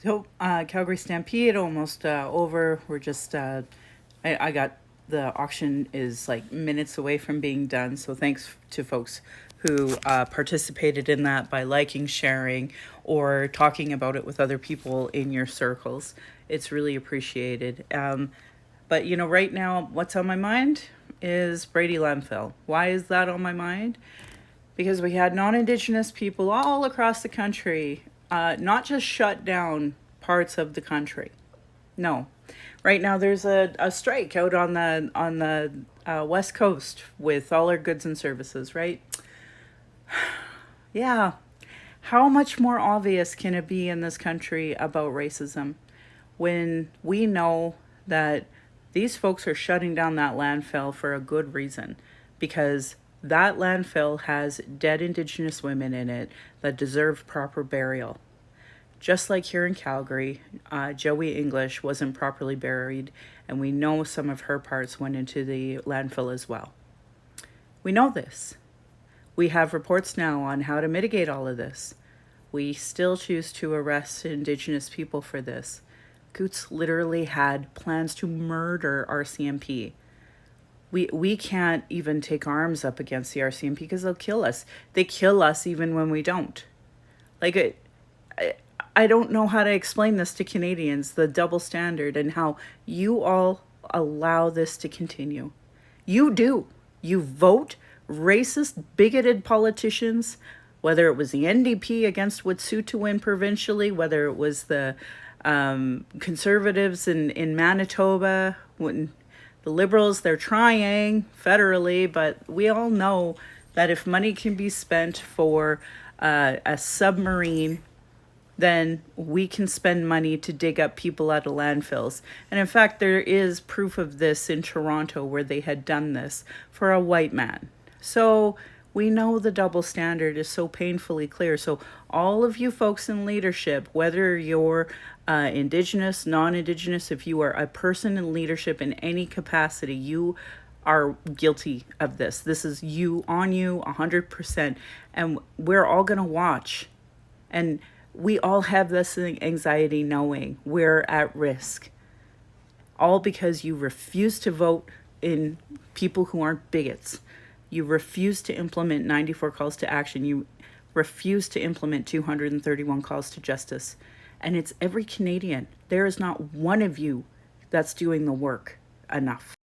So, Calgary Stampede almost over. We're just, I got the auction is like minutes away from being done. So, thanks to folks who participated in that by liking, sharing, or talking about it with other people in your circles. It's really appreciated. But, right now, what's on my mind is Brady landfill. Why is that on my mind? Because we had non Indigenous people all across the country not just shut down parts of the country. No. Right now, there's a strike out on the West Coast with all our goods and services, right? Yeah. How much more obvious can it be in this country about racism when we know that these folks are shutting down that landfill for a good reason? Because that landfill has dead Indigenous women in it that deserve proper burial. Just like here in Calgary, Joey English wasn't properly buried, and we know some of her parts went into the landfill as well. We know this. We have reports now on how to mitigate all of this. We still choose to arrest Indigenous people for this. Goots literally had plans to murder RCMP. We can't even take arms up against the RCMP because they'll kill us. They kill us even when we don't. Like, I, I don't know how to explain this to Canadians, the double standard, and how you all allow this to continue. You do. You vote racist, bigoted politicians, whether it was the NDP against Wet'suwet'en to win provincially, whether it was the conservatives in Manitoba, when the Liberals, they're trying federally, but we all know that if money can be spent for a submarine, then we can spend money to dig up people out of landfills. And in fact, there is proof of this in Toronto where they had done this for a white man. So we know the double standard is so painfully clear. So all of you folks in leadership, whether you're Indigenous, non-Indigenous, if you are a person in leadership in any capacity, you are guilty of this. This is you on you 100%. And we're all going to watch. And we all have this anxiety knowing we're at risk. All because you refuse to vote in people who aren't bigots. You refuse to implement 94 calls to action. You refuse to implement 231 calls to justice. And it's every Canadian. There is not one of you that's doing the work enough.